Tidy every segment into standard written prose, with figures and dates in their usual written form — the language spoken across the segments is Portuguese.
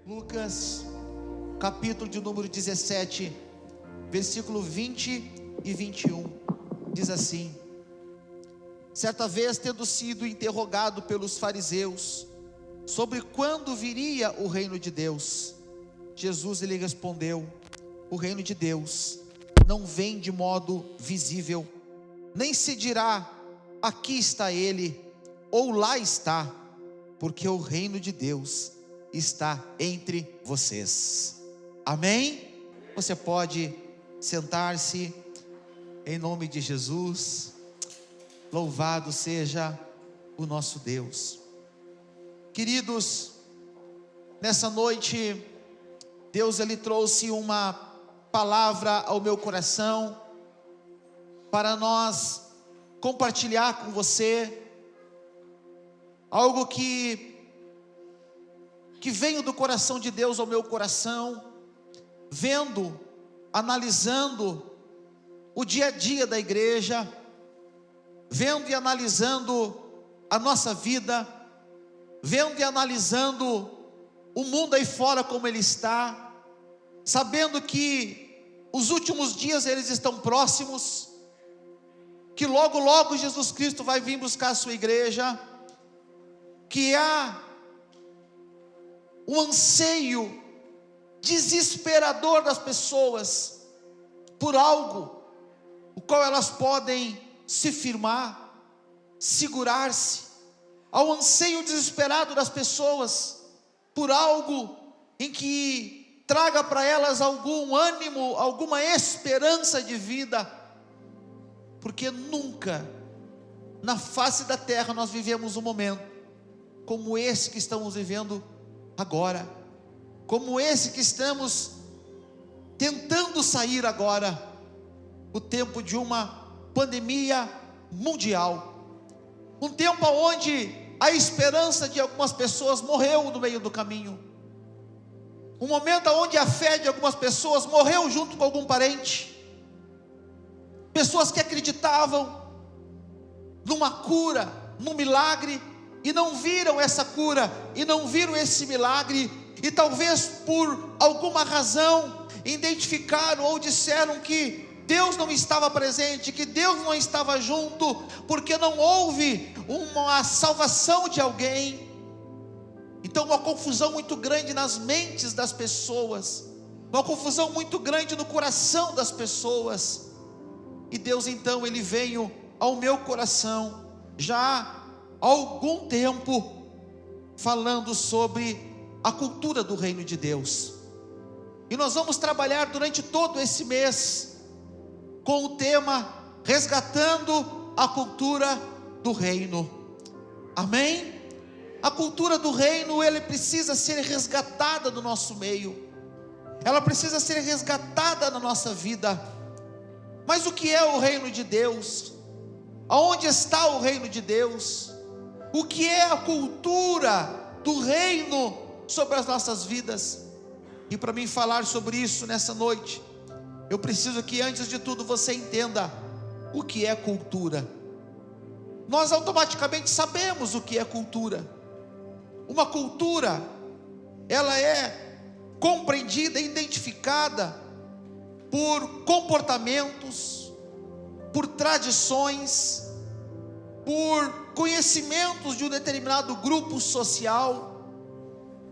Lucas, capítulo de número 17, versículo 20 e 21, diz assim: certa vez, tendo sido interrogado pelos fariseus sobre quando viria o reino de Deus, Jesus lhe respondeu: o reino de Deus não vem de modo visível, nem se dirá, aqui está ele, ou lá está, porque o reino de Deus está entre vocês. Amém? Você pode sentar-se, em nome de Jesus. Louvado seja o nosso Deus. Queridos, nessa noite, Deus Ele trouxe uma palavra ao meu coração, para nós compartilhar com você, algo que veio do coração de Deus ao meu coração, vendo, analisando o dia a dia da igreja, vendo e analisando a nossa vida, vendo e analisando o mundo aí fora como ele está, sabendo que os últimos dias eles estão próximos, que logo logo Jesus Cristo vai vir buscar a sua igreja, que há um anseio desesperador das pessoas por algo o qual elas podem se firmar, segurar-se. Há um anseio desesperado das pessoas por algo em que traga para elas algum ânimo, alguma esperança de vida, porque nunca na face da terra nós vivemos um momento como esse que estamos vivendo agora, como esse que estamos tentando sair agora, o tempo de uma pandemia mundial, um tempo onde a esperança de algumas pessoas morreu no meio do caminho, um momento onde a fé de algumas pessoas morreu junto com algum parente, pessoas que acreditavam numa cura, num milagre, e não viram essa cura, e não viram esse milagre, e talvez por alguma razão identificaram ou disseram que Deus não estava presente, que Deus não estava junto, porque não houve uma salvação de alguém. Então uma confusão muito grande nas mentes das pessoas, uma confusão muito grande no coração das pessoas, e Deus então Ele veio ao meu coração, já há algum tempo, falando sobre a cultura do reino de Deus, e nós vamos trabalhar durante todo esse mês, com o tema, resgatando a cultura do reino, amém? A cultura do reino, ela precisa ser resgatada do nosso meio, ela precisa ser resgatada na nossa vida. Mas o que é o reino de Deus? Aonde está o reino de Deus? O que é a cultura do reino sobre as nossas vidas? E para mim falar sobre isso nessa noite, eu preciso que antes de tudo você entenda o que é cultura. Nós automaticamente sabemos o que é cultura. Uma cultura, ela é compreendida, identificada por comportamentos, por tradições, por conhecimentos de um determinado grupo social.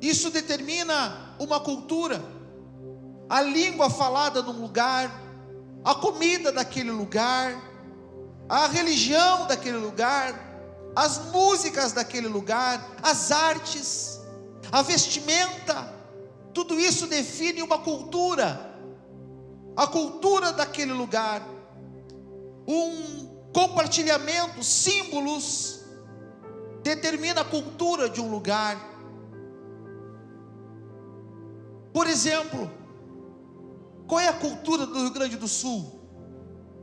Isso determina uma cultura. A língua falada num lugar, a comida daquele lugar, a religião daquele lugar, as músicas daquele lugar, as artes, a vestimenta, tudo isso define uma cultura. A cultura daquele lugar, um compartilhamento, símbolos, determina a cultura de um lugar. Por exemplo, qual é a cultura do Rio Grande do Sul?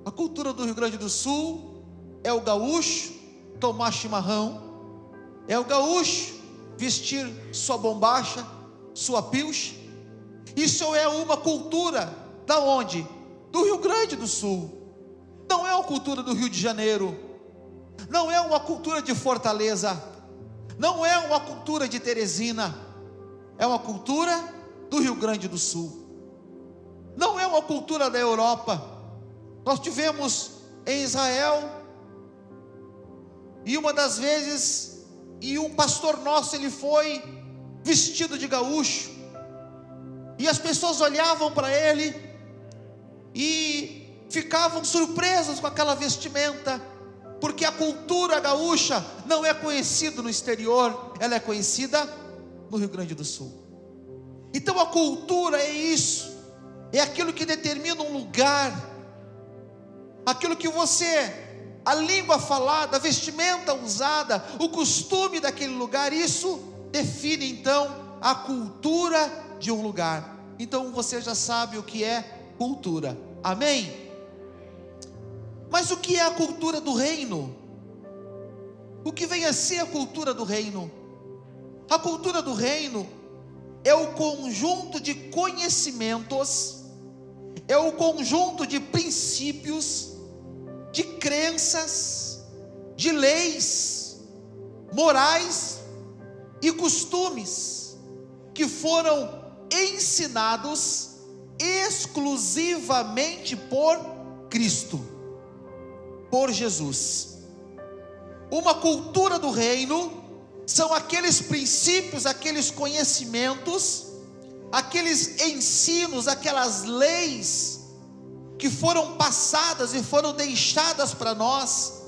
A cultura do Rio Grande do Sul é o gaúcho tomar chimarrão, é o gaúcho vestir sua bombacha, sua pilcha. Isso é uma cultura da onde? Do Rio Grande do Sul. Não é uma cultura do Rio de Janeiro, não é uma cultura de Fortaleza, não é uma cultura de Teresina, é uma cultura do Rio Grande do Sul, não é uma cultura da Europa. Nós tivemos em Israel, e uma das vezes, e um pastor nosso, ele foi vestido de gaúcho, e as pessoas olhavam para ele e ficavam surpresos com aquela vestimenta, porque a cultura gaúcha não é conhecida no exterior, ela é conhecida no Rio Grande do Sul. Então a cultura é isso, é aquilo que determina um lugar, aquilo que a língua falada, a vestimenta usada, o costume daquele lugar, isso define então a cultura de um lugar. Então você já sabe o que é cultura, amém? Mas o que é a cultura do reino? O que vem a ser a cultura do reino? A cultura do reino é o conjunto de conhecimentos, é o conjunto de princípios, de crenças, de leis, morais e costumes que foram ensinados exclusivamente por Cristo, por Jesus. Uma cultura do reino são aqueles princípios, aqueles conhecimentos, aqueles ensinos, aquelas leis que foram passadas e foram deixadas para nós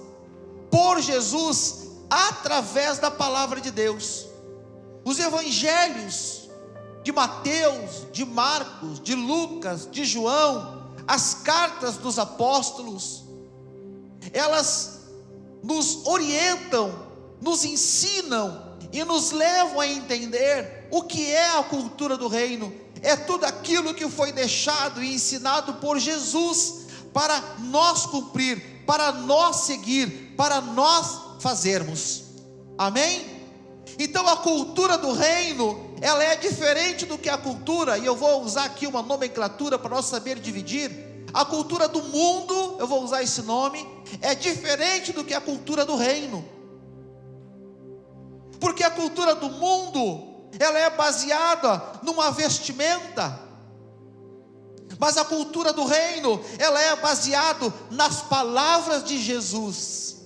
por Jesus através da palavra de Deus. Os evangelhos de Mateus, de Marcos, de Lucas, de João, as cartas dos apóstolos, elas nos orientam, nos ensinam e nos levam a entender o que é a cultura do reino. É tudo aquilo que foi deixado e ensinado por Jesus para nós cumprir, para nós seguir, para nós fazermos, amém? Então a cultura do reino, ela é diferente do que a cultura, e eu vou usar aqui uma nomenclatura para nós saber dividir. A cultura do mundo, eu vou usar esse nome, é diferente do que a cultura do reino, porque a cultura do mundo, ela é baseada numa vestimenta, mas a cultura do reino, ela é baseada nas palavras de Jesus,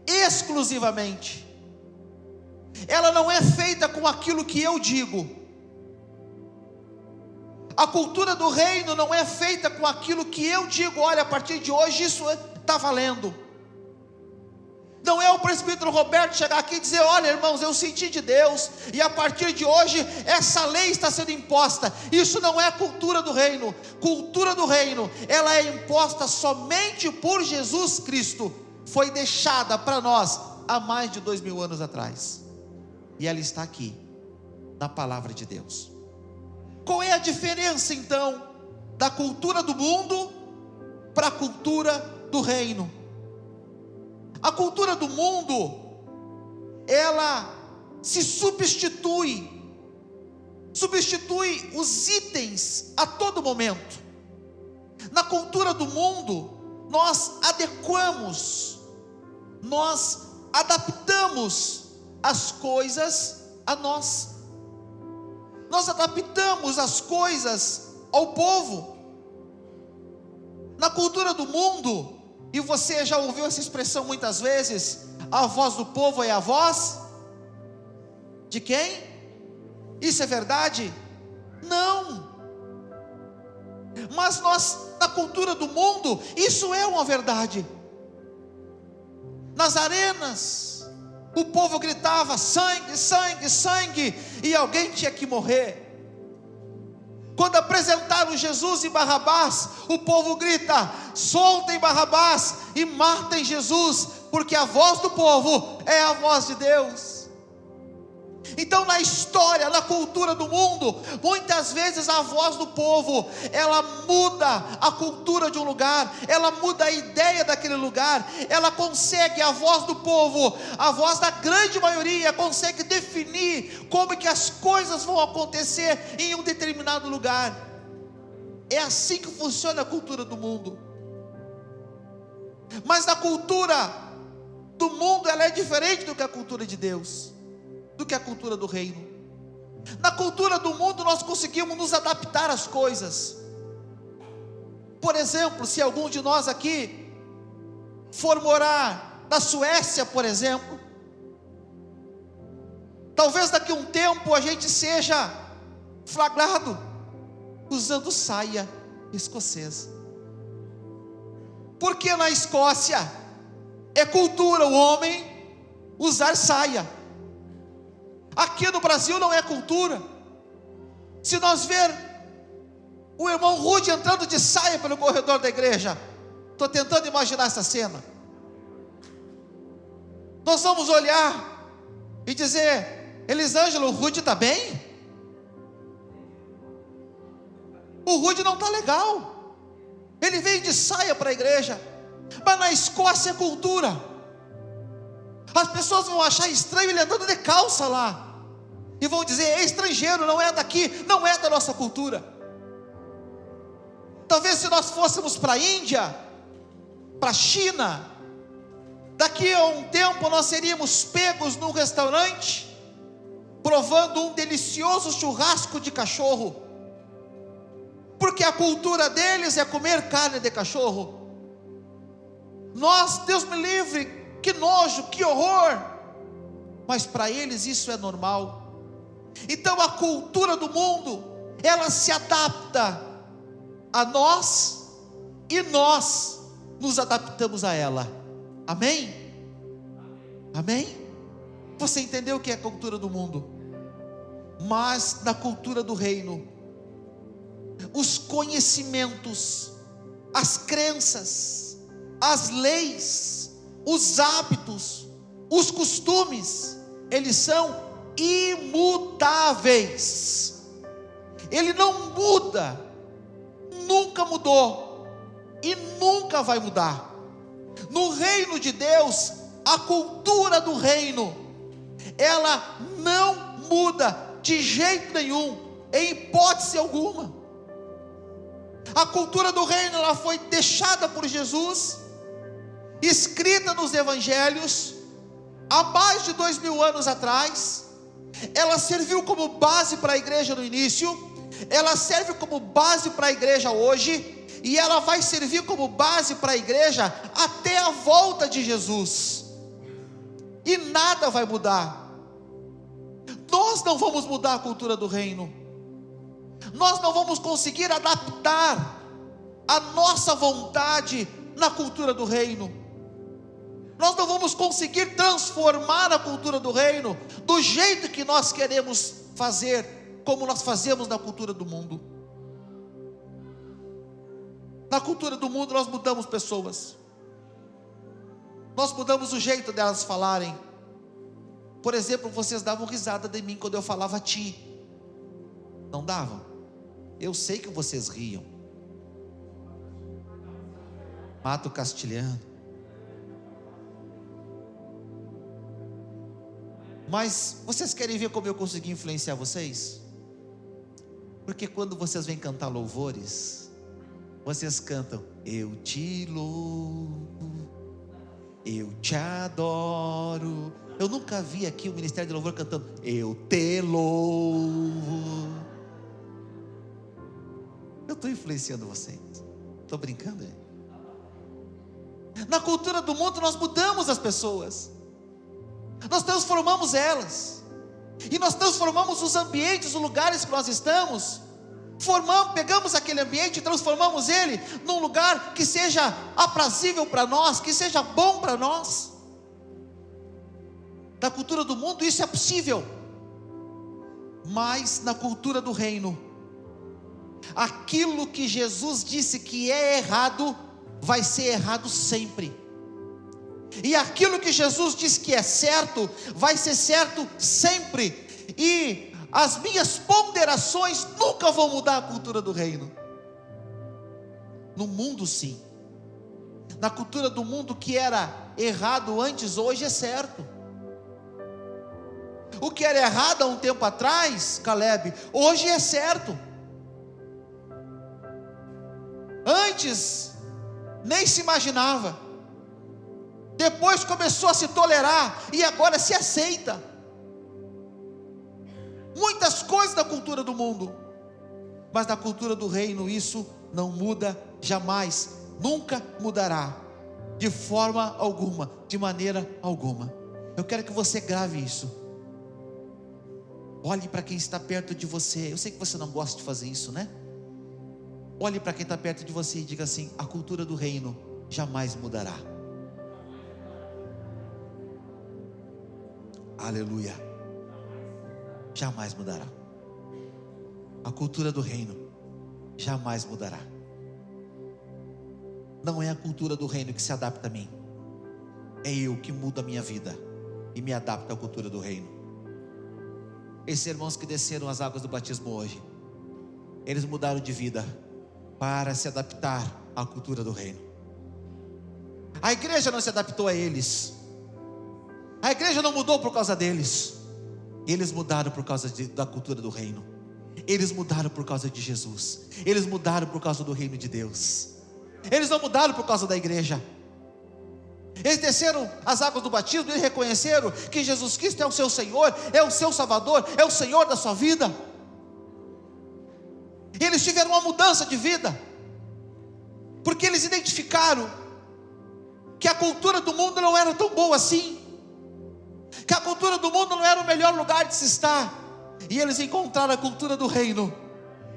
exclusivamente. Ela não é feita com aquilo que eu digo. A cultura do reino não é feita com aquilo que eu digo. Olha, a partir de hoje isso está valendo. Não é o presbítero Roberto chegar aqui e dizer: olha, irmãos, eu senti de Deus, e a partir de hoje essa lei está sendo imposta. Isso não é a cultura do reino. Cultura do reino, ela é imposta somente por Jesus Cristo. Foi deixada para nós há mais de 2000 anos atrás, e ela está aqui na palavra de Deus. Qual é a diferença então da cultura do mundo para a cultura do reino? A cultura do mundo, ela se substitui os itens a todo momento. Na cultura do mundo, nós adequamos, nós adaptamos as coisas a nós. Nós adaptamos as coisas ao povo. Na cultura do mundo, e você já ouviu essa expressão muitas vezes, a voz do povo é a voz de quem? Isso é verdade? Não. Mas nós, na cultura do mundo, isso é uma verdade. Nas arenas, o povo gritava: sangue, sangue, sangue, e alguém tinha que morrer. Quando apresentaram Jesus e Barrabás, o povo grita: soltem Barrabás e matem Jesus, porque a voz do povo é a voz de Deus. Então, na história, na cultura do mundo, muitas vezes a voz do povo, ela muda a cultura de um lugar, ela muda a ideia daquele lugar, ela consegue, a voz do povo, a voz da grande maioria, consegue definir como que as coisas vão acontecer em um determinado lugar. É assim que funciona a cultura do mundo. Mas na cultura do mundo, ela é diferente do que a cultura de Deus, do que a cultura do reino. Na cultura do mundo nós conseguimos nos adaptar às coisas. Por exemplo, se algum de nós aqui for morar na Suécia, por exemplo, talvez daqui a um tempo a gente seja flagrado usando saia escocesa. Porque na Escócia é cultura o homem usar saia. Aqui no Brasil não é cultura. Se nós ver o irmão Rude entrando de saia pelo corredor da igreja, estou tentando imaginar essa cena. Nós vamos olhar e dizer: Elisângela, o Rude está bem? O Rude não está legal. Ele veio de saia para a igreja. Mas na Escócia é cultura. As pessoas vão achar estranho ele andando de calça lá, e vão dizer: é estrangeiro, não é daqui, não é da nossa cultura. Talvez se nós fôssemos para a Índia, para a China, daqui a um tempo nós seríamos pegos num restaurante, provando um delicioso churrasco de cachorro, porque a cultura deles é comer carne de cachorro. Nós, Deus me livre, que nojo, que horror, mas para eles isso é normal. Então a cultura do mundo, ela se adapta a nós, e nós nos adaptamos a ela. Amém? Amém? Você entendeu o que é a cultura do mundo? Mas na cultura do reino, os conhecimentos, as crenças, as leis, os hábitos, os costumes, eles são imutáveis. Ele não muda, nunca mudou e nunca vai mudar. No reino de Deus, a cultura do reino, ela não muda de jeito nenhum, em hipótese alguma. A cultura do reino, ela foi deixada por Jesus, escrita nos evangelhos, há mais de 2000 anos atrás. Ela serviu como base para a igreja no início, ela serve como base para a igreja hoje, e ela vai servir como base para a igreja até a volta de Jesus, e nada vai mudar. Nós não vamos mudar a cultura do reino, nós não vamos conseguir adaptar a nossa vontade na cultura do reino, nós não vamos conseguir transformar a cultura do reino do jeito que nós queremos fazer, como nós fazemos na cultura do mundo. Na cultura do mundo nós mudamos pessoas, nós mudamos o jeito delas falarem. Por exemplo, vocês davam risada de mim quando eu falava ti, não davam? Eu sei que vocês riam. Mato Castilhano. Mas vocês querem ver como eu consegui influenciar vocês? Porque quando vocês vêm cantar louvores, vocês cantam: eu te louvo, eu te adoro. Eu nunca vi aqui o Ministério de Louvor cantando: eu te louvo. Eu estou influenciando vocês, estou brincando, hein? Na cultura do mundo nós mudamos as pessoas, nós transformamos elas, e nós transformamos os ambientes, os lugares que nós estamos. Pegamos aquele ambiente e transformamos ele num lugar que seja aprazível para nós, que seja bom para nós. Na cultura do mundo isso é possível, mas na cultura do reino, aquilo que Jesus disse que é errado, vai ser errado sempre, e aquilo que Jesus disse que é certo, vai ser certo sempre. E as minhas ponderações nunca vão mudar a cultura do reino. No mundo sim, na cultura do mundo, que era errado antes, hoje é certo. O que era errado há um tempo atrás, Caleb, hoje é certo. Antes nem se imaginava, depois começou a se tolerar, e agora se aceita. muitas coisas da cultura do mundo, mas na cultura do reino isso não muda jamais, nunca mudará, de forma alguma, de maneira alguma. Eu quero que você grave isso. Olhe para quem está perto de você. Eu sei que você não gosta de fazer isso, né? Olhe para quem está perto de você e diga assim: a cultura do reino jamais mudará. Aleluia. Jamais mudará. A cultura do reino jamais mudará. Não é a cultura do reino que se adapta a mim, é eu que mudo a minha vida e me adapto à cultura do reino. Esses irmãos que desceram as águas do batismo hoje, eles mudaram de vida para se adaptar à cultura do reino. A igreja não se adaptou a eles, a igreja não mudou por causa deles, eles mudaram por causa da cultura do reino. Eles mudaram por causa de Jesus, eles mudaram por causa do reino de Deus. Eles não mudaram por causa da igreja. Eles desceram as águas do batismo e reconheceram que Jesus Cristo é o seu Senhor, é o seu Salvador, é o Senhor da sua vida. Eles tiveram uma mudança de vida, porque eles identificaram que a cultura do mundo não era tão boa assim, que a cultura do mundo não era o melhor lugar de se estar, e eles encontraram a cultura do reino.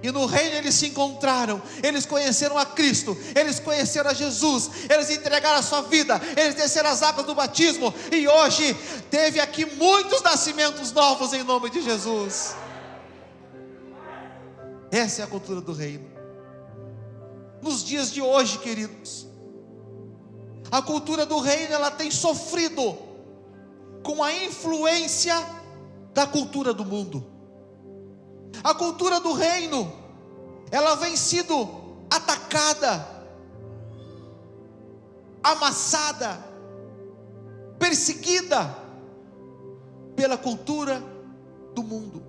E no reino eles se encontraram, eles conheceram a Cristo, eles conheceram a Jesus, eles entregaram a sua vida, eles desceram as águas do batismo, e hoje teve aqui muitos nascimentos novos em nome de Jesus. Essa é a cultura do reino. Nos dias de hoje, queridos, a cultura do reino, ela tem sofrido com a influência da cultura do mundo. A cultura do reino, ela vem sido atacada, amassada, perseguida pela cultura do mundo.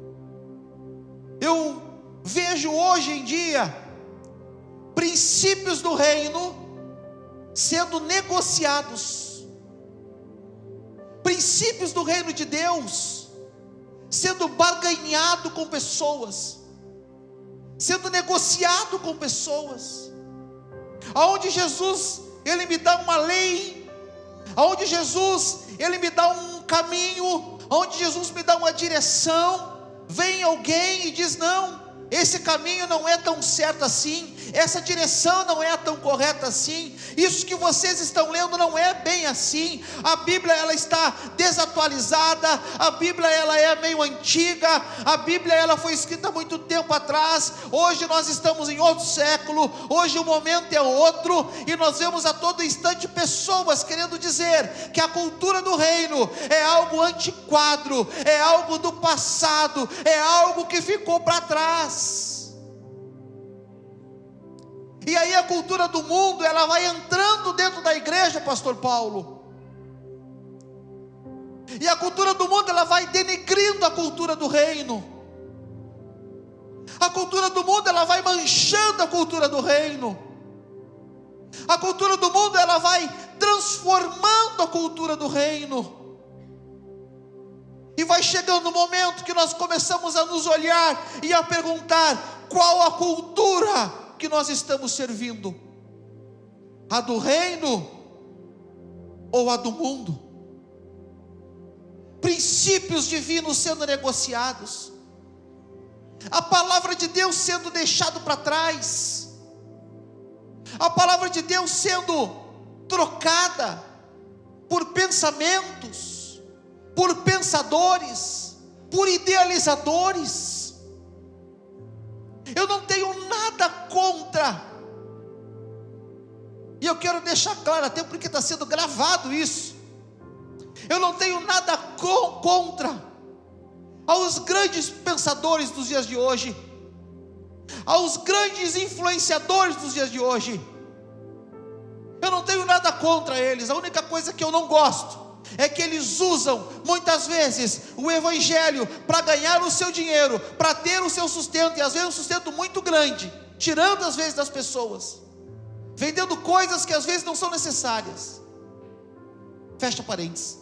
Eu vejo hoje em dia princípios do reino sendo negociados, princípios do reino de Deus sendo barganhado com pessoas, sendo negociado com pessoas, aonde Jesus, Ele me dá uma lei, aonde Jesus, Ele me dá um caminho, aonde Jesus me dá uma direção, vem alguém e diz: não, esse caminho não é tão certo assim, essa direção não é tão correta assim, isso que vocês estão lendo não é bem assim, a Bíblia ela está desatualizada, a Bíblia ela é meio antiga, a Bíblia ela foi escrita há muito tempo atrás, hoje nós estamos em outro século, hoje o momento é outro, e nós vemos a todo instante pessoas querendo dizer que a cultura do reino é algo antiquado, é algo do passado, é algo que ficou para trás. E aí a cultura do mundo, ela vai entrando dentro da igreja, pastor Paulo, e a cultura do mundo, ela vai denegrindo a cultura do reino, a cultura do mundo, ela vai manchando a cultura do reino, a cultura do mundo, ela vai transformando a cultura do reino, e vai chegando o momento que nós começamos a nos olhar e a perguntar: qual a cultura que nós estamos servindo? A do reino ou a do mundo? Princípios divinos sendo negociados, a palavra de Deus sendo deixado para trás, a palavra de Deus sendo trocada por pensamentos, por pensadores, por idealizadores. Eu não tenho nada contra, e eu quero deixar claro, até porque está sendo gravado isso, eu não tenho nada contra aos grandes pensadores dos dias de hoje, aos grandes influenciadores dos dias de hoje, eu não tenho nada contra eles. A única coisa que eu não gosto é que eles usam muitas vezes o evangelho para ganhar o seu dinheiro, para ter o seu sustento, e às vezes um sustento muito grande, tirando às vezes das pessoas, vendendo coisas que às vezes não são necessárias. Fecha parênteses.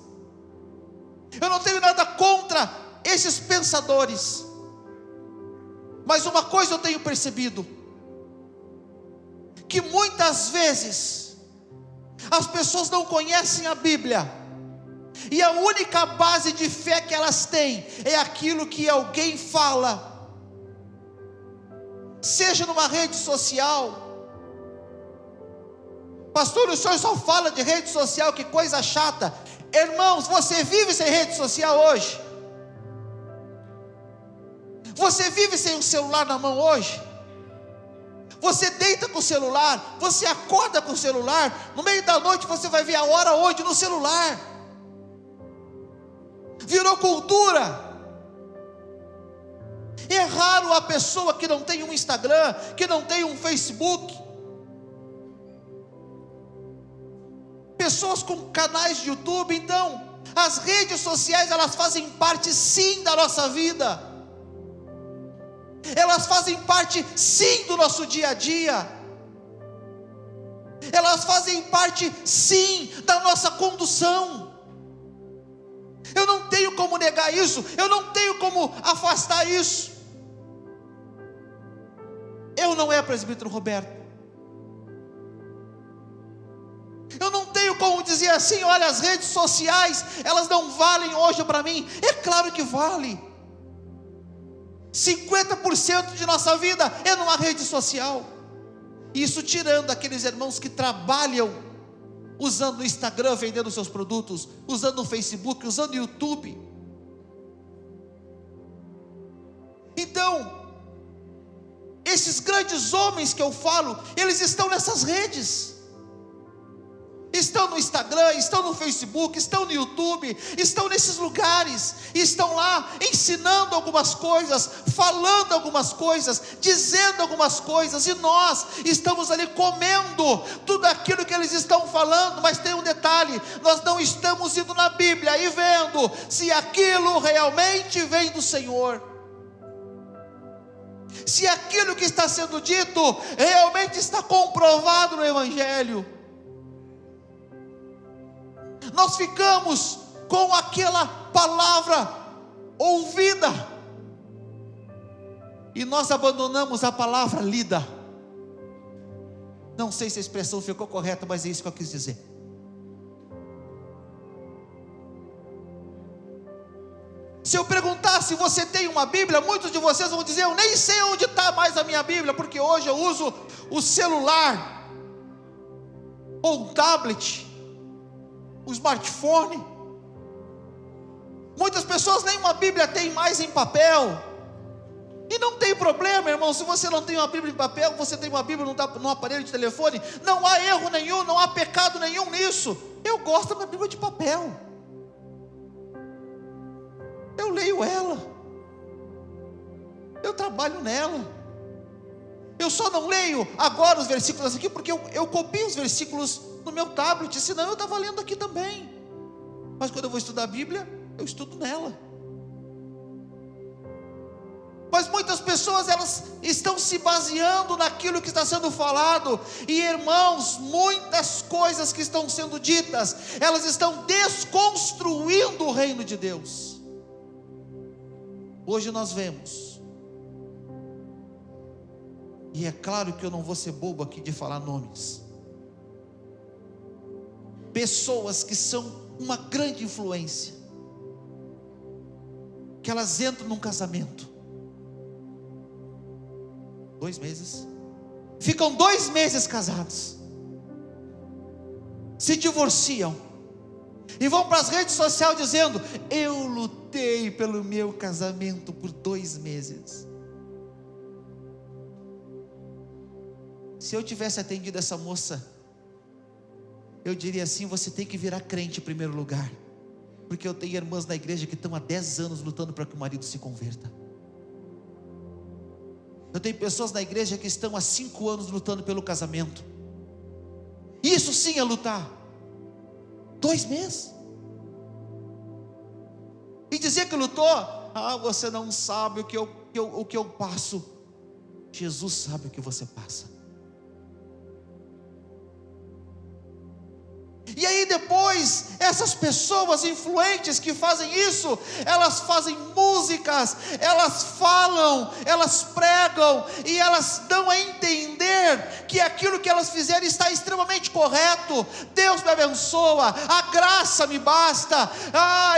Eu não tenho nada contra esses pensadores, Mas uma coisa eu tenho percebido, que muitas vezes as pessoas não conhecem a Bíblia, e a única base de fé que elas têm é aquilo que alguém fala, seja numa rede social. Pastor, o senhor só fala de rede social, que coisa chata. Irmãos, você vive sem rede social hoje? Você vive sem o celular na mão hoje? Você deita com o celular, você acorda com o celular, no meio da noite você vai ver a hora hoje no celular. Virou cultura. É raro a pessoa que não tem um Instagram, que não tem um Facebook. Pessoas com canais de YouTube. Então, as redes sociais, elas fazem parte sim da nossa vida. Elas fazem parte sim do nosso dia a dia. Elas fazem parte sim da nossa condução. Eu não tenho como negar isso, eu não tenho como afastar isso. Eu não é presbítero Roberto. Eu não tenho como dizer assim, olha, as redes sociais, elas não valem hoje para mim. É claro que vale. 50% de nossa vida é numa rede social. Isso tirando aqueles irmãos que trabalham usando o Instagram, vendendo seus produtos, usando o Facebook, usando o YouTube. Então, esses grandes homens que eu falo, eles estão nessas redes. Estão no Instagram, estão no Facebook, estão no YouTube, estão nesses lugares, estão lá ensinando algumas coisas, falando algumas coisas, dizendo algumas coisas, e nós estamos ali comendo tudo aquilo que eles estão falando. Mas tem um detalhe: nós não estamos indo na Bíblia e vendo se aquilo realmente vem do Senhor, se aquilo que está sendo dito realmente está comprovado no Evangelho. Nós ficamos com aquela palavra ouvida, e nós abandonamos a palavra lida. Não sei se a expressão ficou correta, mas é isso que eu quis dizer. Se eu perguntar se você tem uma Bíblia, muitos de vocês vão dizer: eu nem sei onde está mais a minha Bíblia, porque hoje eu uso o celular, ou o tablet, o smartphone. Muitas pessoas nem uma Bíblia tem mais em papel. E não tem problema, irmão, se você não tem uma Bíblia em papel, você tem uma Bíblia no aparelho de telefone, não há erro nenhum, não há pecado nenhum nisso. Eu gosto da minha Bíblia de papel, eu leio ela, eu trabalho nela. Eu só não leio agora os versículos aqui, porque eu copio os versículos no meu tablet, senão eu estava lendo aqui também. Mas quando eu vou estudar a Bíblia, eu estudo nela. Mas muitas pessoas, elas estão se baseando naquilo que está sendo falado, e irmãos, muitas coisas que estão sendo ditas, elas estão desconstruindo o reino de Deus. Hoje nós vemos, e é claro que eu não vou ser bobo aqui de falar nomes, pessoas que são uma grande influência, que elas entram num casamento, 2 meses, ficam 2 meses casados, se divorciam, e vão para as redes sociais dizendo: eu lutei pelo meu casamento por 2 meses. Se eu tivesse atendido essa moça, eu diria assim: você tem que virar crente em primeiro lugar, porque eu tenho irmãs na igreja que estão há 10 anos lutando para que o marido se converta. Eu tenho pessoas na igreja que estão há 5 anos lutando pelo casamento. Isso sim é lutar. 2 meses. E dizer que lutou: ah, você não sabe o que eu passo. Jesus sabe o que você passa. E aí depois depois essas pessoas influentes que fazem isso, elas fazem músicas, elas falam, elas pregam, e elas dão a entender que aquilo que elas fizeram está extremamente correto. Deus me abençoa, a graça me basta,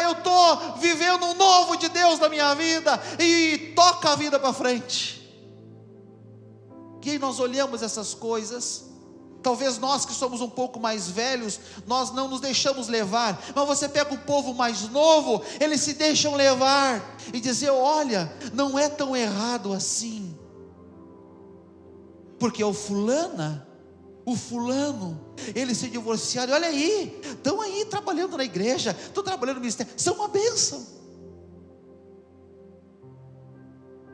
eu estou vivendo um novo de Deus na minha vida, e toca a vida para frente. Que nós olhamos essas coisas, talvez nós que somos um pouco mais velhos, nós não nos deixamos levar, mas você pega o povo mais novo, eles se deixam levar, e dizer: olha, não é tão errado assim, porque o fulano, eles se divorciaram, olha aí, estão aí trabalhando na igreja, estão trabalhando no ministério, são uma bênção.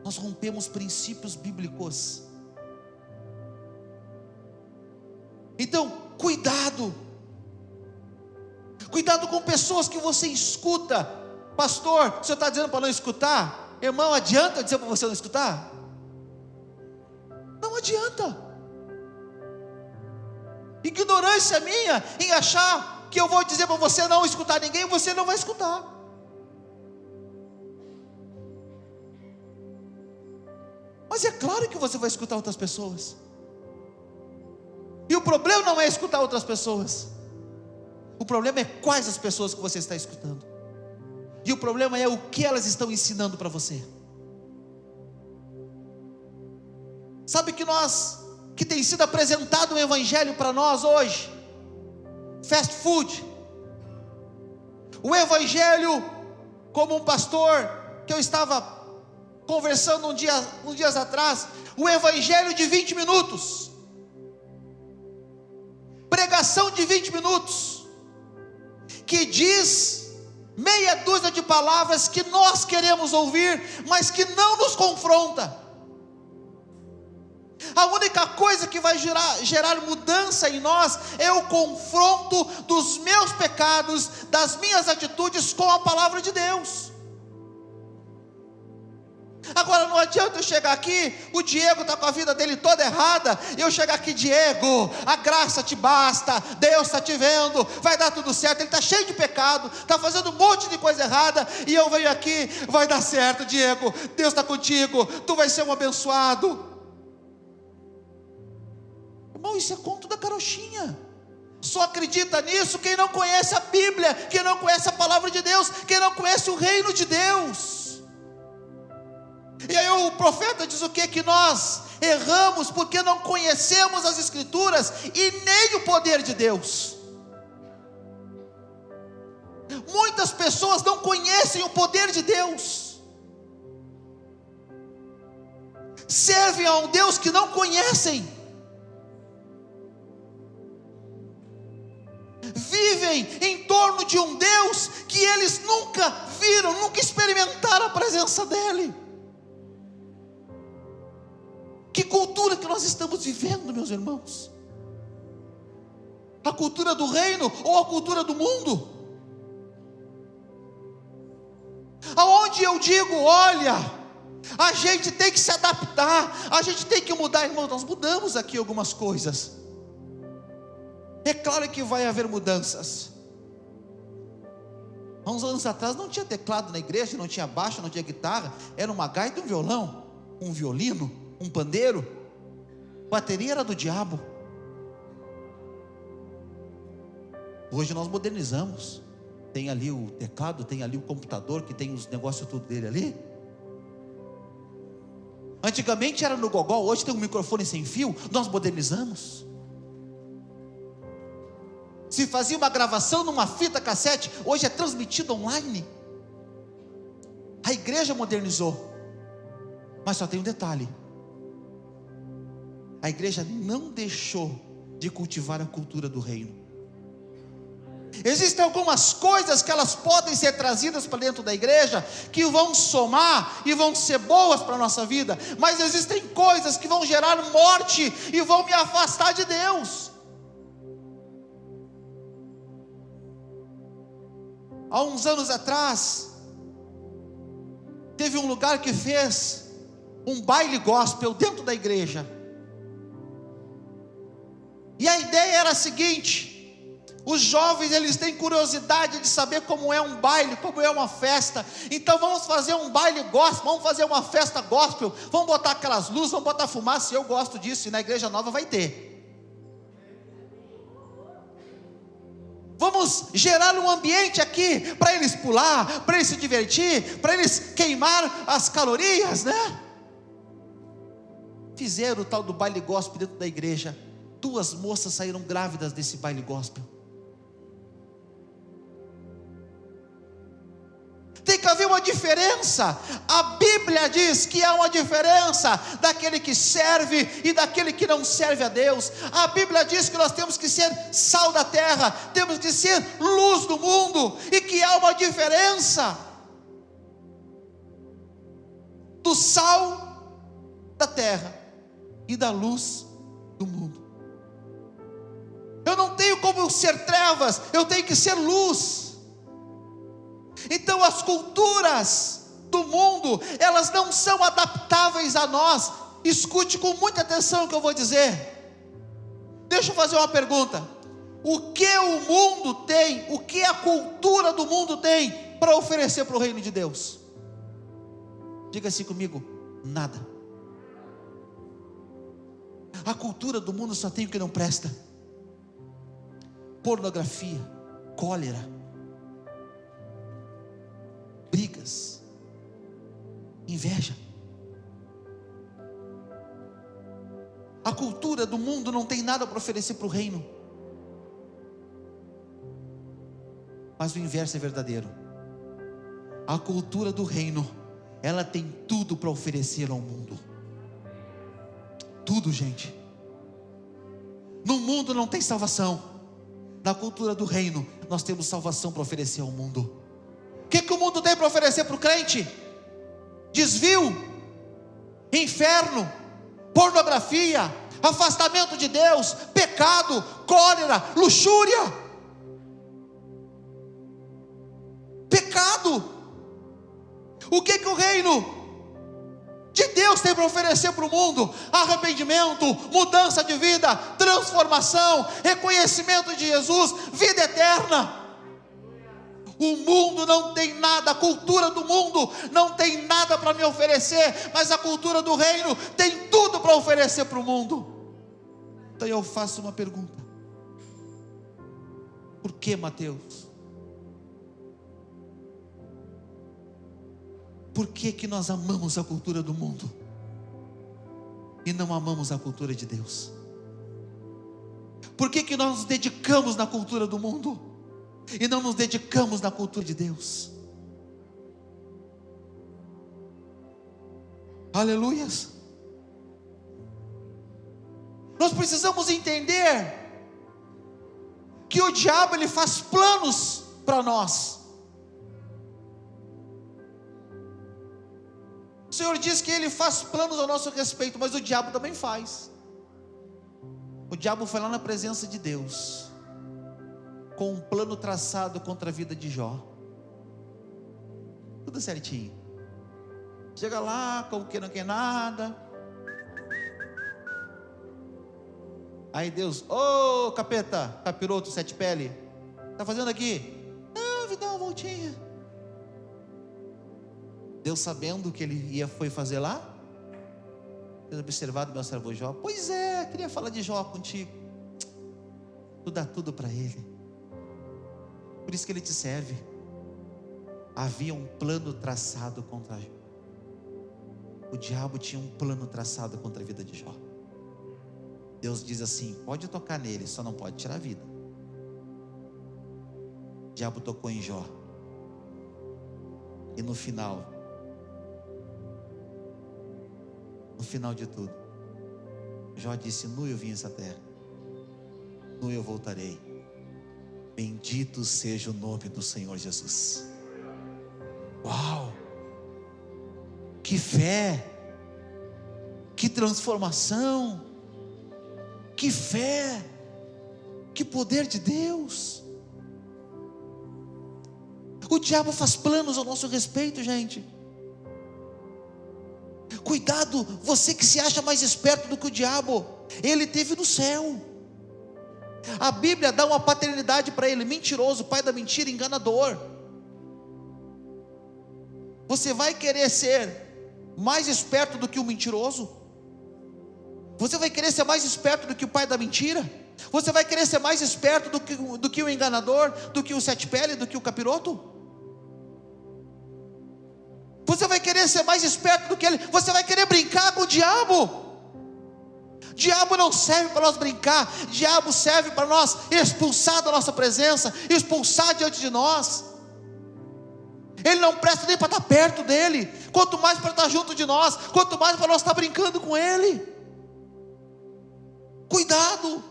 Nós rompemos princípios bíblicos. Então, cuidado com pessoas que você escuta. Pastor, o senhor está dizendo para não escutar? Irmão, adianta dizer para você não escutar? Não adianta. Ignorância minha em achar que eu vou dizer para você não escutar ninguém, você não vai escutar. Mas é claro que você vai escutar outras pessoas. E o problema não é escutar outras pessoas, o problema é quais as pessoas que você está escutando, e o problema é o que elas estão ensinando para você. Sabe que tem sido apresentado um evangelho para nós hoje, fast food, o evangelho, como um pastor que eu estava conversando uns dias atrás, o evangelho de 20 minutos, pregação de 20 minutos, que diz meia dúzia de palavras que nós queremos ouvir, mas que não nos confronta. A única coisa que vai gerar mudança em nós é o confronto dos meus pecados, das minhas atitudes com a palavra de Deus. Agora não adianta eu chegar aqui, o Diego está com a vida dele toda errada, e eu chegar aqui: Diego, a graça te basta, Deus está te vendo, vai dar tudo certo. Ele está cheio de pecado, está fazendo um monte de coisa errada, e eu venho aqui: vai dar certo, Diego, Deus está contigo, tu vai ser um abençoado. Irmão, isso é conto da carochinha. Só acredita nisso quem não conhece a Bíblia, quem não conhece a palavra de Deus, quem não conhece o reino de Deus. E aí o profeta diz o que? Que nós erramos porque não conhecemos as Escrituras e nem o poder de Deus. Muitas pessoas não conhecem o poder de Deus, servem a um Deus que não conhecem, vivem em torno de um Deus que eles nunca viram, nunca experimentaram a presença dEle. Que cultura que nós estamos vivendo, meus irmãos? A cultura do reino ou a cultura do mundo? Aonde eu digo: olha, a gente tem que se adaptar, a gente tem que mudar. Irmão, nós mudamos aqui algumas coisas, é claro que vai haver mudanças. Há uns anos atrás não tinha teclado na igreja, não tinha baixo, não tinha guitarra, era uma gaita e um violão, um violino, um pandeiro, bateria era do diabo. Hoje nós modernizamos, tem ali o teclado, tem ali o computador, que tem os negócios tudo dele ali. Antigamente era no gogó, hoje tem um microfone sem fio, nós modernizamos. Se fazia uma gravação numa fita cassete, hoje é transmitido online. A igreja modernizou, mas só tem um detalhe: a igreja não deixou de cultivar a cultura do reino. Existem algumas coisas que elas podem ser trazidas para dentro da igreja, que vão somar e vão ser boas para a nossa vida, mas existem coisas que vão gerar morte e vão me afastar de Deus. Há uns anos atrás, teve um lugar que fez um baile gospel dentro da igreja, e a ideia era a seguinte: Os jovens, eles têm curiosidade de saber como é um baile, como é uma festa. Então vamos fazer um baile gospel, vamos fazer uma festa gospel, vamos botar aquelas luzes, vamos botar fumaça. Eu gosto disso, e na igreja nova vai ter. Vamos gerar um ambiente aqui, para eles pular, para eles se divertir, para eles queimar as calorias, né? Fizeram o tal do baile gospel dentro da igreja. 2 moças saíram grávidas desse baile gospel. Tem que haver uma diferença. A Bíblia diz que há uma diferença daquele que serve e daquele que não serve a Deus. A Bíblia diz que nós temos que ser sal da terra, temos que ser luz do mundo, e que há uma diferença do sal da terra e da luz do mundo. Eu não tenho como ser trevas, eu tenho que ser luz. Então as culturas do mundo, elas não são adaptáveis a nós. Escute com muita atenção o que eu vou dizer. Deixa eu fazer uma pergunta. O que o mundo tem, o que a cultura do mundo tem para oferecer para o reino de Deus? Diga assim comigo: nada. A cultura do mundo só tem o que não presta: pornografia, cólera, brigas, inveja. A cultura do mundo não tem nada para oferecer para o reino. Mas o inverso é verdadeiro. A cultura do reino, ela tem tudo para oferecer ao mundo. Tudo, gente. No mundo não tem salvação. Na cultura do reino, nós temos salvação para oferecer ao mundo. O que o mundo tem para oferecer para o crente? Desvio, inferno, pornografia, afastamento de Deus, pecado, cólera, luxúria. Pecado. O que o reino de Deus tem para oferecer para o mundo? Arrependimento, mudança de vida, transformação, reconhecimento de Jesus, vida eterna. O mundo não tem nada, a cultura do mundo não tem nada para me oferecer, mas a cultura do reino tem tudo para oferecer para o mundo. Então eu faço uma pergunta: por que, Mateus? Por que nós amamos a cultura do mundo e não amamos a cultura de Deus? Por que nós nos dedicamos na cultura do mundo e não nos dedicamos na cultura de Deus? Aleluias. Nós precisamos entender que o diabo, ele faz planos para nós. O Senhor diz que ele faz planos ao nosso respeito, mas o diabo também faz. O diabo foi lá na presença de Deus com um plano traçado contra a vida de Jó. Tudo certinho. Chega lá, como que não quer nada. Aí Deus: ô capeta, capiroto, 7 pele, está fazendo aqui? Não, vou dar uma voltinha. Deus, sabendo que ele foi fazer lá, tendo observado meu servo Jó: pois é, queria falar de Jó contigo. Tu dá tudo para ele, por isso que ele te serve. Havia um plano traçado contra Jó. O diabo tinha um plano traçado contra a vida de Jó. Deus diz assim: pode tocar nele, só não pode tirar a vida. O diabo tocou em Jó, e no final de tudo, Jó disse: nu eu vim a essa terra, nu eu voltarei. Bendito seja o nome do Senhor Jesus. Uau! Que fé! Que transformação! Que fé! Que poder de Deus! O diabo faz planos ao nosso respeito, gente. Cuidado, você que se acha mais esperto do que o diabo. Ele esteve no céu. A Bíblia dá uma paternidade para ele: mentiroso, pai da mentira, enganador. Você vai querer ser mais esperto do que o mentiroso? Você vai querer ser mais esperto do que o pai da mentira? Você vai querer ser mais esperto do que o enganador, do que o sete pele, do que o capiroto? Você vai querer ser mais esperto do que ele? Você vai querer brincar com o diabo? Diabo não serve para nós brincar. Diabo serve para nós expulsar da nossa presença, expulsar diante de nós. Ele não presta nem para estar perto dele, quanto mais para estar junto de nós, quanto mais para nós estar brincando com ele. Cuidado,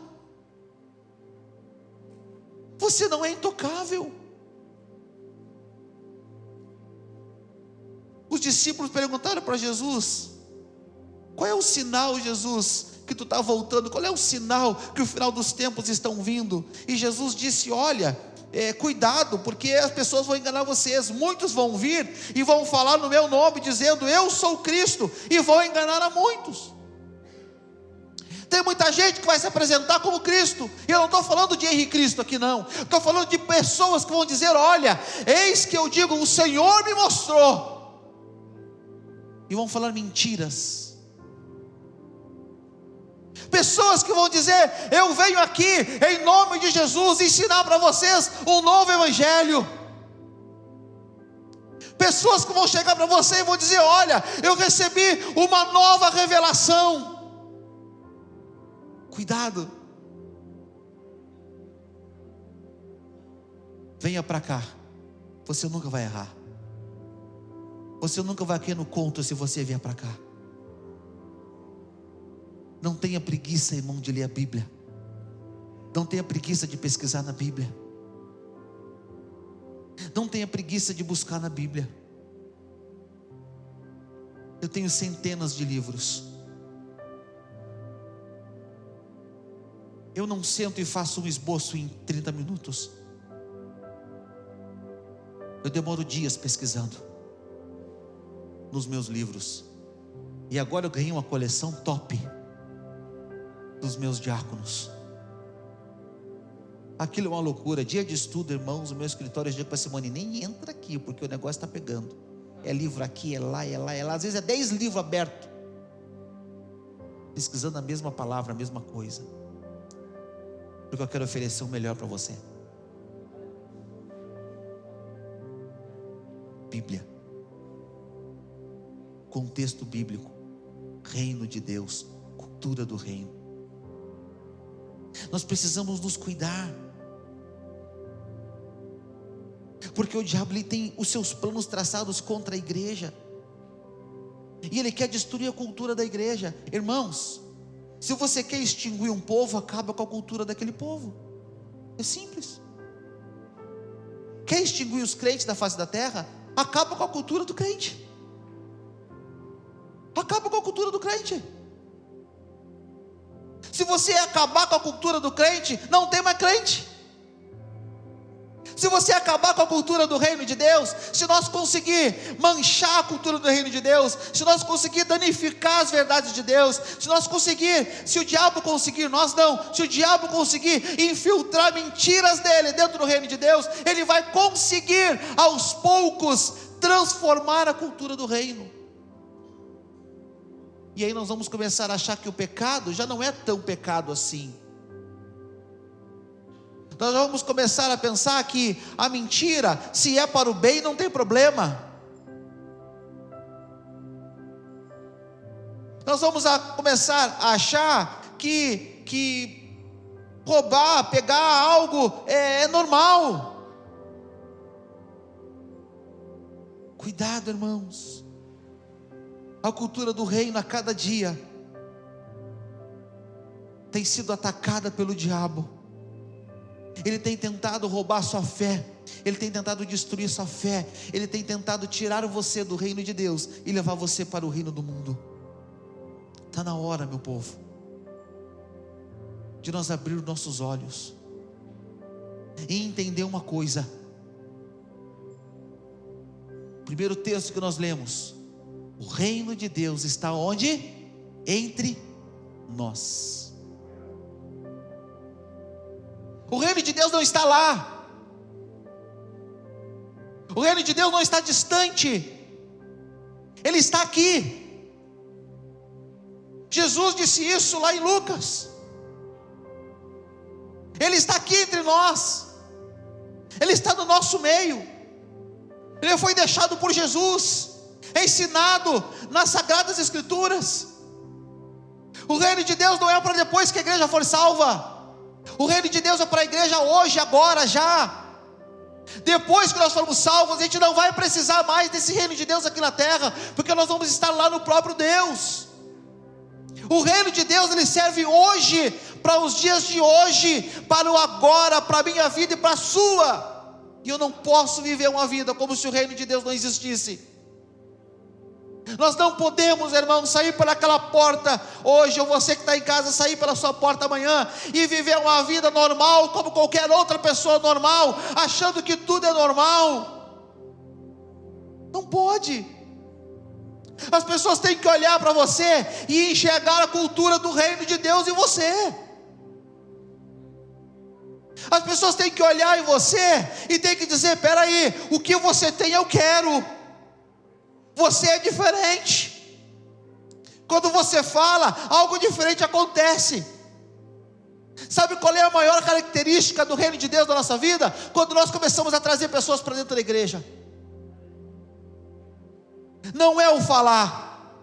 você não é intocável. Os discípulos perguntaram para Jesus: qual é o sinal, Jesus, que tu está voltando? Qual é o sinal que o final dos tempos estão vindo? E Jesus disse: olha, cuidado, porque as pessoas vão enganar vocês. Muitos vão vir e vão falar no meu nome, dizendo: eu sou Cristo, e vão enganar a muitos. Tem muita gente que vai se apresentar como Cristo, e eu não estou falando de Henrique Cristo aqui não, estou falando de pessoas que vão dizer: olha, eis que eu digo, o Senhor me mostrou, e vão falar mentiras. Pessoas que vão dizer: eu venho aqui em nome de Jesus ensinar para vocês um novo evangelho. Pessoas que vão chegar para você e vão dizer: olha, eu recebi uma nova revelação. Cuidado. Venha para cá, você nunca vai errar. Você nunca vai cair no conto se você vier para cá. Não tenha preguiça, irmão, de ler a Bíblia. Não tenha preguiça de pesquisar na Bíblia. Não tenha preguiça de buscar na Bíblia. Eu tenho centenas de livros. Eu não sento e faço um esboço em 30 minutos. Eu demoro dias pesquisando nos meus livros. E agora eu ganhei uma coleção top dos meus diáconos. Aquilo é uma loucura. Dia de estudo, irmãos, o meu escritório, eu digo para a Simone: nem entra aqui, porque o negócio está pegando. É livro aqui, é lá, é lá, é lá. Às vezes é 10 livros abertos, pesquisando a mesma palavra, a mesma coisa. Porque eu quero oferecer o melhor para você. Bíblia, contexto bíblico, reino de Deus, cultura do reino. Nós precisamos nos cuidar, porque o diabo, ele tem os seus planos traçados contra a igreja, e ele quer destruir a cultura da igreja. Irmãos, se você quer extinguir um povo, acaba com a cultura daquele povo. É simples. Quer extinguir os crentes da face da terra? Acaba com a cultura do crente. Acaba com a cultura do crente. Se você acabar com a cultura do crente, não tem mais crente. Se você acabar com a cultura do reino de Deus, se nós conseguir manchar a cultura do reino de Deus, se nós conseguir danificar as verdades de Deus, se o diabo conseguir, nós não, se o diabo conseguir infiltrar mentiras dele dentro do reino de Deus, ele vai conseguir aos poucos transformar a cultura do reino. E aí nós vamos começar a achar que o pecado já não é tão pecado assim. Nós vamos começar a pensar que a mentira, se é para o bem, não tem problema. Nós vamos começar a achar que roubar, pegar algo é normal. Cuidado, irmãos. A cultura do reino a cada dia tem sido atacada pelo diabo. Ele tem tentado roubar sua fé, ele tem tentado destruir sua fé, ele tem tentado tirar você do reino de Deus e levar você para o reino do mundo. Está na hora, meu povo, de nós abrir os nossos olhos e entender uma coisa. Primeiro texto que nós lemos: o reino de Deus está onde? Entre nós. O reino de Deus não está lá. O reino de Deus não está distante. Ele está aqui. Jesus disse isso lá em Lucas. Ele está aqui entre nós. Ele está no nosso meio. Ele foi deixado por Jesus, ensinado nas Sagradas Escrituras. O reino de Deus não é para depois que a igreja for salva. O reino de Deus é para a igreja hoje, agora, já. Depois que nós formos salvos, a gente não vai precisar mais desse reino de Deus aqui na terra, porque nós vamos estar lá no próprio Deus. O reino de Deus, ele serve hoje, para os dias de hoje, para o agora, para a minha vida e para a sua. E eu não posso viver uma vida como se o reino de Deus não existisse. Nós não podemos, irmãos, sair por aquela porta hoje, ou você que está em casa, sair pela sua porta amanhã e viver uma vida normal, como qualquer outra pessoa normal, achando que tudo é normal. Não pode. As pessoas têm que olhar para você e enxergar a cultura do reino de Deus em você. As pessoas têm que olhar em você e têm que dizer: espera aí, o que você tem eu quero. Você é diferente. Quando você fala, algo diferente acontece. Sabe qual é a maior característica do reino de Deus na nossa vida? Quando nós começamos a trazer pessoas para dentro da igreja. Não é o falar,